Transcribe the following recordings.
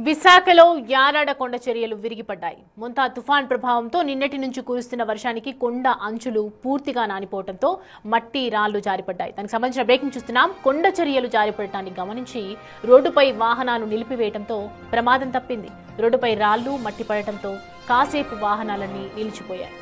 విశాఖలో యారాడ కొండ చర్యలు విరిగిపడ్డాయి. ముంతా తుఫాన్ ప్రభావంతో నిన్నటి నుంచి కురుస్తున్న వర్షానికి కొండ అంచులు పూర్తిగా నానిపోవడంతో మట్టి రాళ్లు జారిపడ్డాయి. దానికి సంబంధించిన బ్రేకింగ్ చూస్తున్నాం. కొండ చర్యలు జారిపడటాన్ని గమనించి రోడ్డుపై వాహనాలు నిలిపివేయడంతో ప్రమాదం తప్పింది. రోడ్డుపై రాళ్లు మట్టి పడటంతో కాసేపు వాహనాలన్నీ నిలిచిపోయాయి.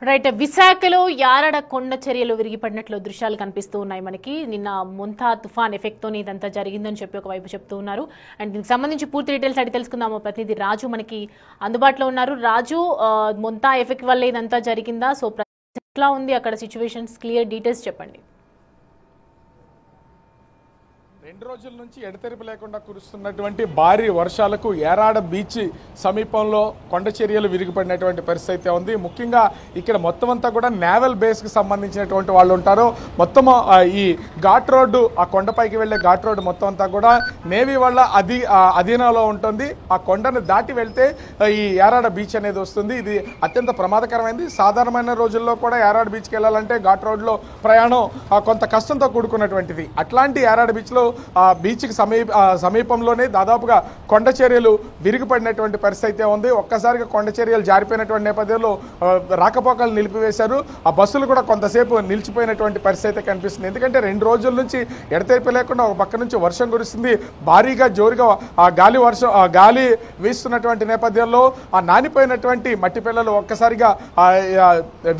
రైట్, విశాఖలో యారాడ కొండ చర్యలు విరిగిపడినట్లు దృశ్యాలు కనిపిస్తూ ఉన్నాయి మనకి. నిన్న ముంతా తుఫాన్ ఎఫెక్ట్ తోనే ఇదంతా జరిగిందని చెప్పి ఒకవైపు చెప్తూ ఉన్నారు. అండ్ దీనికి సంబంధించి పూర్తి డీటెయిల్స్ అడిగి తెలుసుకుందాము. ప్రతినిధి రాజు మనకి అందుబాటులో ఉన్నారు. రాజు, ముంతా ఎఫెక్ట్ వల్ల ఇదంతా జరిగిందా? సో ఎట్లా ఉంది అక్కడ సిచ్యువేషన్స్? క్లియర్ డీటెయిల్స్ చెప్పండి. 2 రోజుల నుంచి ఎడతెరిపి లేకుండా కురుస్తున్నటువంటి భారీ వర్షాలకు యారాడ బీచ్ సమీపంలో కొండ చర్యలు విరిగిపడినటువంటి పరిస్థితి ఉంది. ముఖ్యంగా ఇక్కడ మొత్తం అంతా కూడా నేవల్ బేస్కి సంబంధించినటువంటి వాళ్ళు ఉంటారు. మొత్తం ఈ ఘాట్ రోడ్డు, ఆ కొండపైకి వెళ్లే ఘాట్ రోడ్డు మొత్తం అంతా కూడా నేవీ వాళ్ళ అధీనంలో ఉంటుంది. ఆ కొండను దాటి వెళ్తే ఈ యారాడ బీచ్ అనేది వస్తుంది. ఇది అత్యంత ప్రమాదకరమైనది. సాధారణమైన రోజుల్లో కూడా యారాడ బీచ్కి వెళ్ళాలంటే ఘాట్ రోడ్లో ప్రయాణం కొంత కష్టంతో కూడుకున్నటువంటిది. అట్లాంటి యారాడ బీచ్లో బీచ్కి సమీపంలోనే దాదాపుగా కొండ చర్యలు విరిగిపడినటువంటి పరిస్థితి ఉంది. ఒక్కసారిగా కొండ చర్యలు జారిపోయినటువంటి నేపథ్యంలో రాకపోకలు నిలిపివేశారు. ఆ బస్సులు కూడా కొంతసేపు నిలిచిపోయినటువంటి పరిస్థితి కనిపిస్తుంది. ఎందుకంటే 2 రోజుల నుంచి ఎడతెరిపి లేకుండా ఒక పక్క నుంచి వర్షం కురుస్తుంది. భారీగా జోరుగా గాలి వీస్తున్నటువంటి నేపథ్యంలో ఆ నానిపోయినటువంటి మట్టి పిల్లలు ఒక్కసారిగా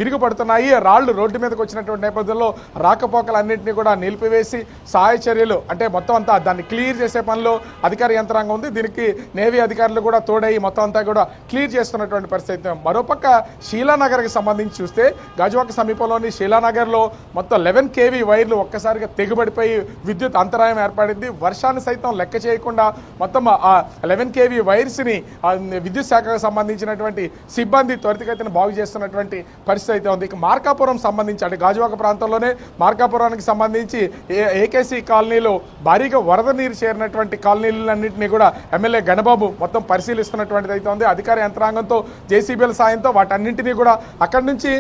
విరిగిపడుతున్నాయి. రాళ్లు రోడ్డు మీదకి వచ్చినటువంటి నేపథ్యంలో రాకపోకలన్నింటినీ కూడా నిలిపివేసి సహాయ చర్యలు అంటే మొత్తం అంతా దాన్ని క్లియర్ చేసే పనిలో అధికార యంత్రాంగం ఉంది. దీనికి నేవీ అధికారులు కూడా తోడై మొత్తం అంతా కూడా క్లియర్ చేస్తున్నటువంటి పరిస్థితి. మరోపక్క శీలానగర్కి సంబంధించి చూస్తే గాజువాక సమీపంలోని శీలానగర్లో మొత్తం 11 kV వైర్లు ఒక్కసారిగా తెగుబడిపోయి విద్యుత్ అంతరాయం ఏర్పడింది. వర్షాన్ని సైతం లెక్క చేయకుండా మొత్తం ఆ 11 kV వైర్స్ని విద్యుత్ శాఖకు సంబంధించినటువంటి సిబ్బంది త్వరితగతిన బాగు చేస్తున్నటువంటి పరిస్థితి ఉంది. ఇక మార్కాపురం సంబంధించి అంటే గాజువాక ప్రాంతంలోనే మార్కాపురానికి సంబంధించి ఏకేసీ కాలనీలో భారీగా వరద నీరు చేరినటువంటి కాలనీలన్నింటినీ కూడా ఎమ్మెల్యే గణబాబు మొత్తం పరిశీలిస్తున్నటువంటిది అయితే ఉంది. అధికార యంత్రాంగంతో జేసీబీల సాయంతో వాటన్నింటినీ కూడా అక్కడి నుంచి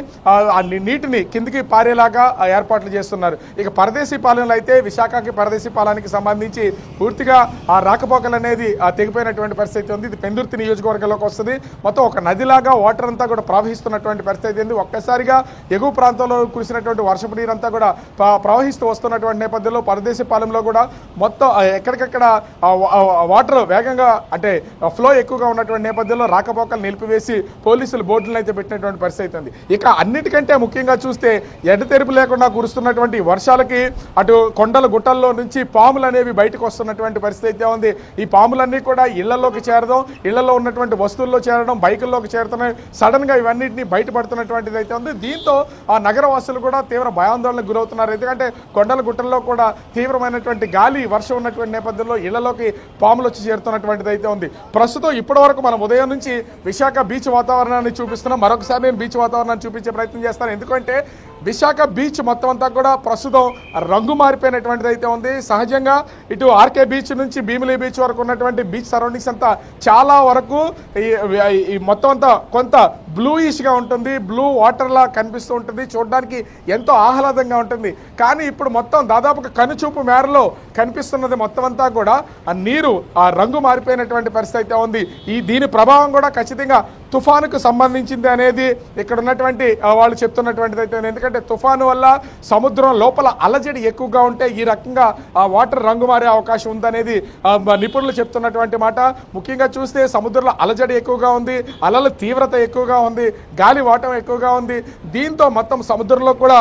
నీటిని కిందికి పారేలాగా ఏర్పాట్లు చేస్తున్నారు. ఇక పరదేశీ పాలనలో అయితే విశాఖకి పరదేశీ పాలనకి సంబంధించి పూర్తిగా ఆ రాకపోకలు అనేది తెగిపోయినటువంటి పరిస్థితి ఉంది. ఇది పెందుర్తి నియోజకవర్గంలోకి వస్తుంది. మొత్తం ఒక నదిలాగా వాటర్ అంతా కూడా ప్రవహిస్తున్నటువంటి పరిస్థితి ఉంది. ఒక్కసారిగా ఎగువ ప్రాంతంలో కురిసినటువంటి వర్షపు నీరంతా కూడా ప్రవహిస్తూ వస్తున్నటువంటి నేపథ్యంలో పరదేశీ పాలెంలో కూడా మొత్తం ఎక్కడికక్కడ వాటర్ వేగంగా అంటే ఫ్లో ఎక్కువగా ఉన్నటువంటి నేపథ్యంలో రాకపోకలు నిలిపివేసి పోలీసులు బోర్డులను అయితే పెట్టినటువంటి పరిస్థితి ఉంది. ఇక అన్నిటికంటే ముఖ్యంగా చూస్తే ఎడతెరిపి లేకుండా కురుస్తున్నటువంటి వర్షాలకి అటు కొండల గుట్టల్లో నుంచి పాములు అనేవి బయటకు వస్తున్నటువంటి పరిస్థితి ఉంది. ఈ పాములన్నీ కూడా ఇళ్లలోకి చేరడం, ఇళ్లలో ఉన్నటువంటి వస్తువుల్లో చేరడం, బైకుల్లోకి చేరుతున్నాయి. సడన్ గా ఇవన్నింటినీ బయటపడుతున్నటువంటిది అయితే ఉంది. దీంతో ఆ నగరవాసులు కూడా తీవ్ర భయాందోళనకు గురవుతున్నారు. ఎందుకంటే కొండల గుట్టల్లో కూడా తీవ్రమైనటువంటి గాలి వర్షం ఉన్నటువంటి నేపథ్యంలో ఇళ్లలోకి పాములు వచ్చి చేరుతున్నటువంటిది అయితే ఉంది. ప్రస్తుతం ఇప్పటి వరకు మనం ఉదయం నుంచి విశాఖ బీచ్ వాతావరణాన్ని చూపిస్తున్నాం. మరొకసారి నేను బీచ్ వాతావరణాన్ని చూపించే ప్రయత్నం చేస్తాను. ఎందుకంటే విశాఖ బీచ్ మొత్తం అంతా కూడా ప్రస్తుతం రంగు మారిపోయినటువంటిది అయితే ఉంది. సహజంగా ఇటు ఆర్కే బీచ్ నుంచి భీమిలి బీచ్ వరకు ఉన్నటువంటి బీచ్ సరౌండింగ్స్ అంతా చాలా వరకు ఈ మొత్తం అంతా కొంత బ్లూయిష్గా ఉంటుంది. బ్లూ వాటర్లా కనిపిస్తూ ఉంటుంది. చూడడానికి ఎంతో ఆహ్లాదంగా ఉంటుంది. కానీ ఇప్పుడు మొత్తం దాదాపుగా కనుచూపు మేరలో కనిపిస్తున్నది మొత్తం అంతా కూడా ఆ నీరు ఆ రంగు మారిపోయినటువంటి పరిస్థితి ఉంది. దీని ప్రభావం కూడా ఖచ్చితంగా తుఫానుకు సంబంధించింది అనేది ఇక్కడ ఉన్నటువంటి వాళ్ళు చెప్తున్నటువంటిది అయితే. ఎందుకంటే తుఫాను వల్ల సముద్రం లోపల అలజడి ఎక్కువగా ఉంటే ఈ రకంగా ఆ వాటర్ రంగు మారే అవకాశం ఉందనేది నిపుణులు చెప్తున్నటువంటి మాట. ముఖ్యంగా చూస్తే సముద్రంలో అలజడి ఎక్కువగా ఉంది, అలల తీవ్రత ఎక్కువగా ఉంది, గాలి వాటం ఎక్కువగా ఉంది. దీంతో మొత్తం సముద్రంలో కూడా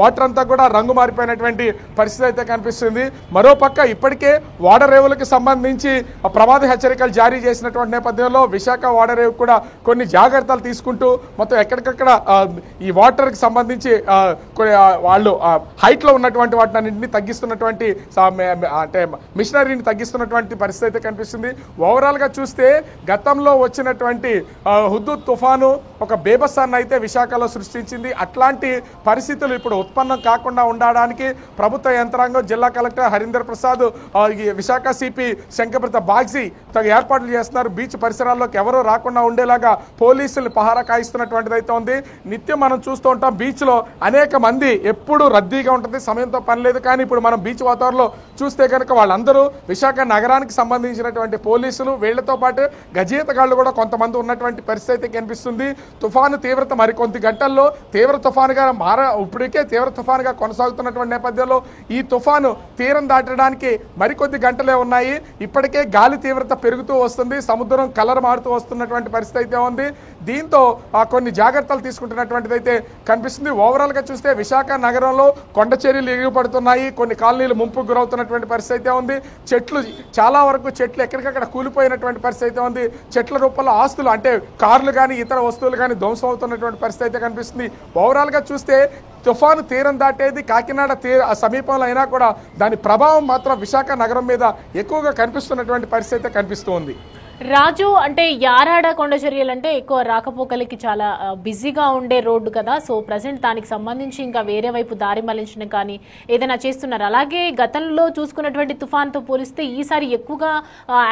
వాటర్ అంతా కూడా రంగు మారిపోయినటువంటి పరిస్థితి అయితే కనిపిస్తుంది. మరోపక్క ఇప్పటికే ఓడరేవులకు సంబంధించి ప్రమాద హెచ్చరికలు జారీ చేసినటువంటి నేపథ్యంలో విశాఖ ఓడరేవు కూడా కొన్ని జాగ్రత్తలు తీసుకుంటూ మొత్తం ఎక్కడికక్కడ ఈ వాటర్కి సంబంధించి వాళ్ళు హైట్లో ఉన్నటువంటి వాటిని అన్నింటినీ తగ్గిస్తున్నటువంటి అంటే మిషనరీని తగ్గిస్తున్నటువంటి పరిస్థితి అయితే కనిపిస్తుంది. ఓవరాల్గా చూస్తే గతంలో వచ్చినటువంటి హుద్దూద్ తుఫాను ఒక బేబస్సాన్ని అయితే విశాఖలో సృష్టించింది. అట్లాంటి పరిస్థితులు ఇప్పుడు ఉత్పన్నం కాకుండా ఉండడానికి ప్రభుత్వ యంత్రాంగం, జిల్లా కలెక్టర్ హరీందర్ ప్రసాద్, విశాఖ సిపి శంకరప్రత బాగ్జీ ఏర్పాట్లు చేస్తున్నారు. బీచ్ పరిసరాల్లోకి ఎవరూ రాకుండా ఉండేలాగా పోలీసులు పహారా కాయిస్తున్నటువంటిది అయితే ఉంది. నిత్యం మనం చూస్తూ ఉంటాం బీచ్లో అనేక మంది, ఎప్పుడు రద్దీగా ఉంటుంది, సమయంతో పని లేదు. కానీ ఇప్పుడు మనం బీచ్ వాతావరణంలో చూస్తే కనుక వాళ్ళందరూ విశాఖ నగరానికి సంబంధించినటువంటి పోలీసులు, వీళ్లతో పాటు గజేతగాళ్లు కూడా కొంతమంది ఉన్నటువంటి పరిస్థితి అయితే కనిపిస్తుంది. తుఫాను తీవ్రత మరికొద్ది గంటల్లో తీవ్ర తుఫానుగా ఇప్పటికే తీవ్ర తుఫానుగా కొనసాగుతున్నటువంటి నేపథ్యంలో ఈ తుఫాను తీరం దాటడానికి మరికొద్ది గంటలే ఉన్నాయి. ఇప్పటికే గాలి తీవ్రత పెరుగుతూ వస్తుంది, సముద్రం కలర్ మారుతూ వస్తున్నటువంటి పరిస్థితి అయితే ఉంది. దీంతో కొన్ని జాగ్రత్తలు తీసుకుంటున్నటువంటిది అయితే కనిపిస్తుంది. ఓవరాల్ గా చూస్తే విశాఖ నగరంలో కొండ చర్యలు ఎగిరిపడుతున్నాయి, కొన్ని కాలనీలు ముంపుకు గురవుతున్నటువంటి పరిస్థితి అయితే ఉంది. చాలా వరకు చెట్లు ఎక్కడికక్కడ కూలిపోయినటువంటి పరిస్థితి అయితే ఉంది. చెట్ల రూపంలో ఆస్తులు అంటే కార్లు కానీ ఇతర వస్తువులు కానీ ధ్వంసం అవుతున్నటువంటి పరిస్థితి అయితే కనిపిస్తుంది. ఓవరాల్ గా చూస్తే తుఫాను తీరం దాటేది కాకినాడ సమీపంలో అయినా కూడా దాని ప్రభావం మాత్రం విశాఖ నగరం మీద ఎక్కువగా కనిపిస్తున్నటువంటి పరిస్థితి అయితే కనిపిస్తూ ఉంది. రాజు, అంటే యారాడ కొండ చర్యలు అంటే ఎక్కువ రాకపోకలకి చాలా బిజీగా ఉండే రోడ్డు కదా, సో ప్రజెంట్ దానికి సంబంధించి ఇంకా వేరే వైపు దారి మళ్లించడం కానీ ఏదైనా చేస్తున్నారు. అలాగే గతంలో చూసుకున్నటువంటి తుఫాన్తో పోలిస్తే ఈసారి ఎక్కువగా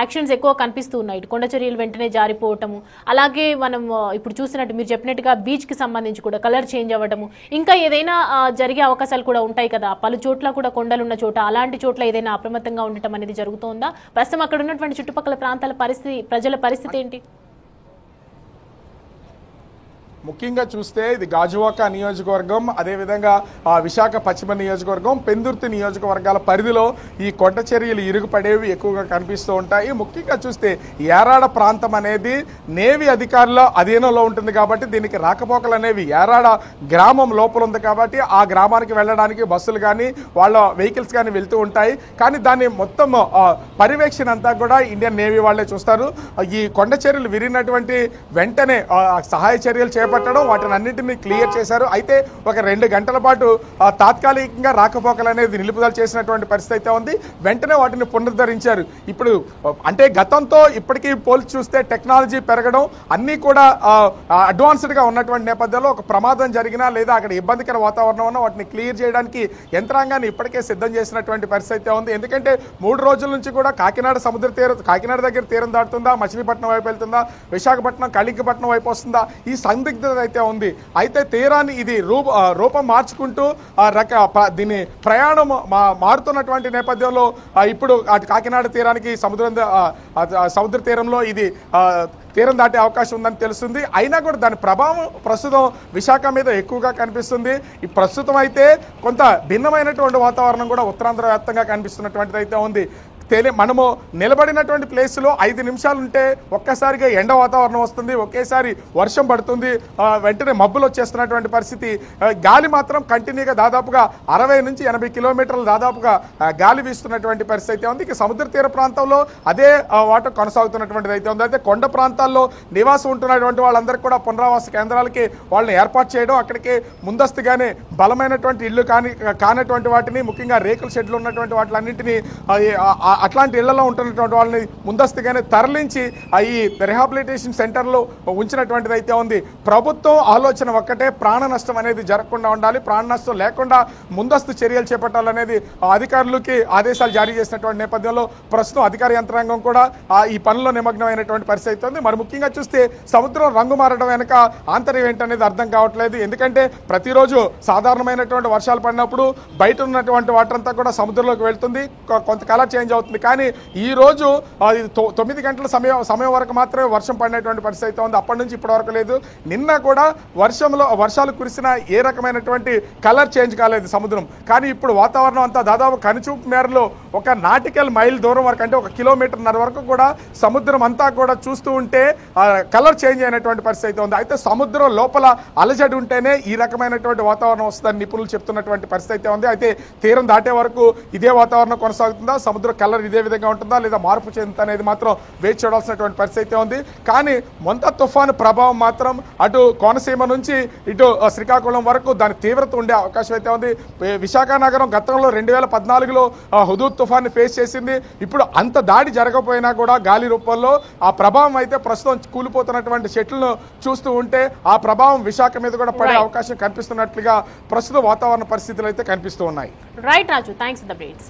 యాక్షన్స్ ఎక్కువ కనిపిస్తూ ఉన్నాయి. కొండ చర్యలు వెంటనే జారిపోవటము, అలాగే మనం ఇప్పుడు చూసినట్టు మీరు చెప్పినట్టుగా బీచ్కి సంబంధించి కూడా కలర్ చేంజ్ అవ్వటము, ఇంకా ఏదైనా జరిగే అవకాశాలు కూడా ఉంటాయి కదా. పలు చోట్ల కూడా కొండలున్న చోట అలాంటి చోట్ల ఏదైనా అప్రమత్తంగా ఉండటం అనేది జరుగుతుందా? ప్రస్తుతం అక్కడ ఉన్నటువంటి చుట్టుపక్కల ప్రాంతాల పరిస్థితి, ప్రజల పరిస్థితి ఏంటి? ముఖ్యంగా చూస్తే ఇది గాజువాక నియోజకవర్గం, అదేవిధంగా విశాఖ పశ్చిమ నియోజకవర్గం, పెందుర్తి నియోజకవర్గాల పరిధిలో ఈ కొండ చర్యలు ఇరుగుపడేవి ఎక్కువగా కనిపిస్తూ ఉంటాయి. ముఖ్యంగా చూస్తే యారాడ ప్రాంతం అనేది నేవీ అధికారుల అధీనంలో ఉంటుంది కాబట్టి దీనికి రాకపోకలు అనేవి యారాడ గ్రామం లోపల ఉంది కాబట్టి ఆ గ్రామానికి వెళ్ళడానికి బస్సులు కానీ వాళ్ళ వెహికల్స్ కానీ వెళ్తూ ఉంటాయి. కానీ దాన్ని మొత్తం పర్యవేక్షణ అంతా కూడా ఇండియన్ నేవీ వాళ్ళే చూస్తారు. ఈ కొండ చర్యలు విరిగినటువంటి వెంటనే సహాయ చర్యలు చేపట్టడం, వాటిని అన్నింటినీ క్లియర్ చేశారు. అయితే ఒక 2 గంటల పాటు తాత్కాలికంగా రాకపోకలు అనేది నిలుపుదల చేసినటువంటి పరిస్థితి అయితే ఉంది. వెంటనే వాటిని పునరుద్ధరించారు. ఇప్పుడు అంటే గతంతో ఇప్పటికీ పోల్చి చూస్తే టెక్నాలజీ పెరగడం, అన్నీ కూడా అడ్వాన్స్డ్గా ఉన్నటువంటి నేపథ్యంలో ఒక ప్రమాదం జరిగినా లేదా అక్కడ ఇబ్బందికర వాతావరణం ఉన్నా వాటిని క్లియర్ చేయడానికి యంత్రాంగాన్ని ఇప్పటికే సిద్ధం చేసినటువంటి పరిస్థితి అయితే ఉంది. ఎందుకంటే 3 రోజుల నుంచి కూడా కాకినాడ దగ్గర తీరం దాటుతుందా, మచిలీపట్నం వైపు వెళ్తుందా, విశాఖపట్నం కళింగపట్నం వైపు వస్తుందా, ఈ సందిగ్ధత అయితే ఉంది. అయితే తీరాన్ని ఇది రూపం మార్చుకుంటూ దీని ప్రయాణం మారుతున్నటువంటి నేపథ్యంలో ఇప్పుడు కాకినాడ తీరానికి సముద్ర తీరంలో ఇది తీరం దాటే అవకాశం ఉందని తెలుస్తుంది. అయినా కూడా దాని ప్రభావం ప్రస్తుతం విశాఖ మీద ఎక్కువగా కనిపిస్తుంది. ఈ ప్రస్తుతం అయితే కొంత భిన్నమైనటువంటి వాతావరణం కూడా ఉత్తరాంధ్ర వ్యాప్తంగా కనిపిస్తున్నటువంటిది అయితే ఉంది. మనము నిలబడినటువంటి ప్లేస్లో 5 నిమిషాలు ఉంటే ఒక్కసారిగా ఎండ వాతావరణం వస్తుంది, ఒకేసారి వర్షం పడుతుంది, వెంటనే మబ్బులు వచ్చేస్తున్నటువంటి పరిస్థితి. గాలి మాత్రం కంటిన్యూగా దాదాపుగా 60 నుంచి 80 కిలోమీటర్లు దాదాపుగా గాలి వీస్తున్నటువంటి పరిస్థితి ఉంది. ఇక సముద్ర తీర ప్రాంతంలో అదే వాటర్ కొనసాగుతున్నటువంటిది అయితే ఉంది. అయితే కొండ ప్రాంతాల్లో నివాసం ఉంటున్నటువంటి వాళ్ళందరికీ కూడా పునరావాస కేంద్రాలకి వాళ్ళని ఏర్పాటు చేయడం, అక్కడికి ముందస్తుగానే బలమైనటువంటి ఇళ్ళు కానటువంటి వాటిని, ముఖ్యంగా రేకుల షెడ్లు ఉన్నటువంటి వాటిలన్నింటినీ అట్లాంటి ఇళ్లలో ఉంటున్నటువంటి వాళ్ళని ముందస్తుగానే తరలించి ఈ రిహాబిలిటేషన్ సెంటర్లో ఉంచినటువంటిది అయితే ఉంది. ప్రభుత్వం ఆలోచన ఒక్కటే, ప్రాణ నష్టం అనేది జరగకుండా ఉండాలి, ప్రాణ నష్టం లేకుండా ముందస్తు చర్యలు చేపట్టాలనేది అధికారులకి ఆదేశాలు జారీ చేసినటువంటి నేపథ్యంలో ప్రస్తుతం అధికార యంత్రాంగం కూడా ఈ పనిలో నిమగ్నమైనటువంటి పరిస్థితి ఉంది. మరి ముఖ్యంగా చూస్తే సముద్రం రంగు మారడం వెనక ఆంతర్యం ఏంటనేది అర్థం కావట్లేదు. ఎందుకంటే ప్రతిరోజు సాధారణమైనటువంటి వర్షాలు పడినప్పుడు బయట ఉన్నటువంటి వాటర్ అంతా కూడా సముద్రంలోకి వెళ్తుంది, కొంత కలర్ చేంజ్ అవుతుంది. అవుతుంది. కానీ ఈ రోజు 9 గంటల సమయం వరకు మాత్రమే వర్షం పడినటువంటి పరిస్థితి అయితే ఉంది. అప్పటి నుంచి ఇప్పటి వరకు లేదు. నిన్న కూడా వర్షాలు కురిసిన ఏ రకమైనటువంటి కలర్ చేంజ్ కాలేదు సముద్రం. కానీ ఇప్పుడు వాతావరణం అంతా దాదాపు కనుచూపు మేరలో ఒక నాటికల్ మైల్ దూరం వరకు, అంటే 1 కిలోమీటర్న్నర వరకు కూడా సముద్రం అంతా కూడా చూస్తూ ఉంటే కలర్ చేంజ్ అయినటువంటి పరిస్థితి అయితే ఉంది. అయితే సముద్రం లోపల అలజడి ఉంటేనే ఈ రకమైనటువంటి వాతావరణం వస్తుందని నిపుణులు చెప్తున్నటువంటి పరిస్థితి అయితే ఉంది. అయితే తీరం దాటే వరకు ఇదే వాతావరణం కొనసాగుతుందా, సముద్ర కలర్ ఇదే విధంగా ఉంటుందా లేదా మార్పు చెందుతా అనేది మాత్రం వేచి చూడాల్సినటువంటి పరిస్థితి అయితే ఉంది. కానీ మొంతా తుఫాను ప్రభావం మాత్రం అటు కోనసీమ నుంచి ఇటు శ్రీకాకుళం వరకు దాని తీవ్రత ఉండే అవకాశం అయితే ఉంది. విశాఖ నగరం గతంలో 2014లో హుదూద్ తుఫాన్ని ఫేస్ చేసింది. ఇప్పుడు అంత దాడి జరగకపోయినా కూడా గాలి రూపంలో ఆ ప్రభావం అయితే ప్రస్తుతం కూలిపోతున్నటువంటి చెట్లను చూస్తూ ఉంటే ఆ ప్రభావం విశాఖ మీద కూడా పడే అవకాశం కనిపిస్తున్నట్లుగా ప్రస్తుత వాతావరణ పరిస్థితులు అయితే కనిపిస్తూ ఉన్నాయి. Right Raju, thanks for the updates.